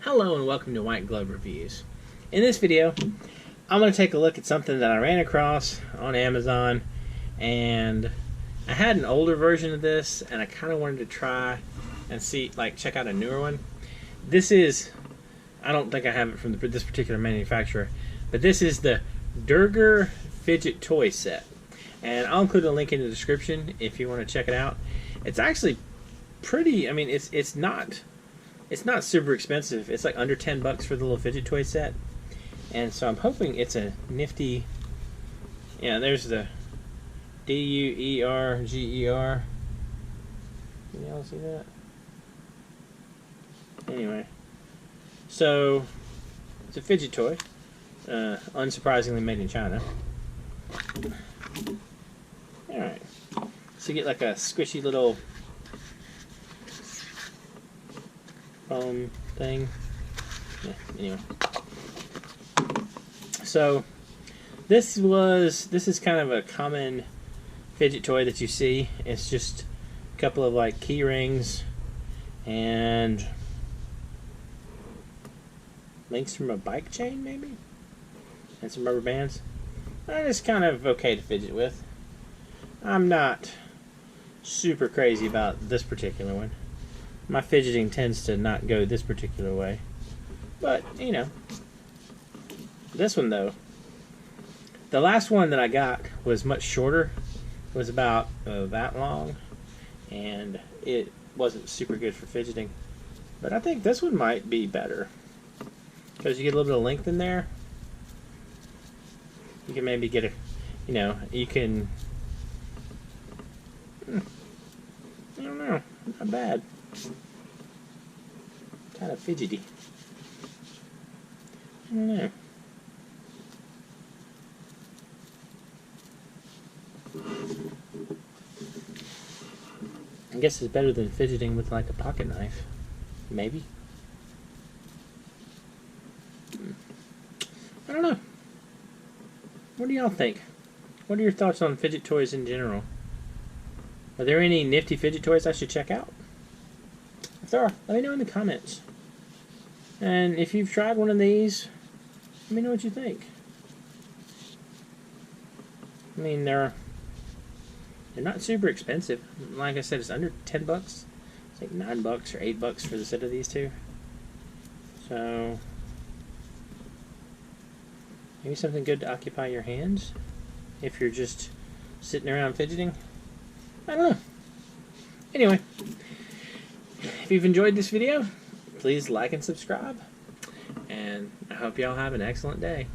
Hello and welcome to White Glove Reviews. In this video, I'm going to take a look at something that I ran across on Amazon, and I had an older version of this and I kind of wanted to try and see, check out a newer one. This is, I don't think I have it from this particular manufacturer, but this is the Duerger Fidget toy set. And I'll include a link in the description if you want to check it out. It's actually pretty, I mean, it's not super expensive. It's like under 10 bucks for the little fidget toy set. And so I'm hoping it's a nifty, yeah, there's the D-U-E-R-G-E-R. Can y'all see that? Anyway, so it's a fidget toy, unsurprisingly made in China. Alright, so you get like a squishy little foam thing. Yeah, anyway. So this is kind of a common fidget toy that you see. It's just a couple of like key rings and links from a bike chain maybe, and some rubber bands. It's kind of okay to fidget with. I'm not super crazy about this particular one. My fidgeting tends to not go this particular way. But, you know. This one, though. The last one that I got was much shorter. It was about that long. And it wasn't super good for fidgeting. But I think this one might be better. Because you get a little bit of length in there. You can maybe get a, you know, you can, I don't know, not bad. Kind of fidgety. I don't know. I guess it's better than fidgeting with like a pocket knife. Maybe. I don't know. What do y'all think? What are your thoughts on fidget toys in general? Are there any nifty fidget toys I should check out? If there are, let me know in the comments. And if you've tried one of these, let me know what you think. I mean, they're not super expensive. Like I said, it's under 10 bucks. It's like 9 bucks or 8 bucks for the set of these two. So maybe something good to occupy your hands if you're just sitting around fidgeting. I don't know. Anyway, if you've enjoyed this video, please like and subscribe. And I hope y'all have an excellent day.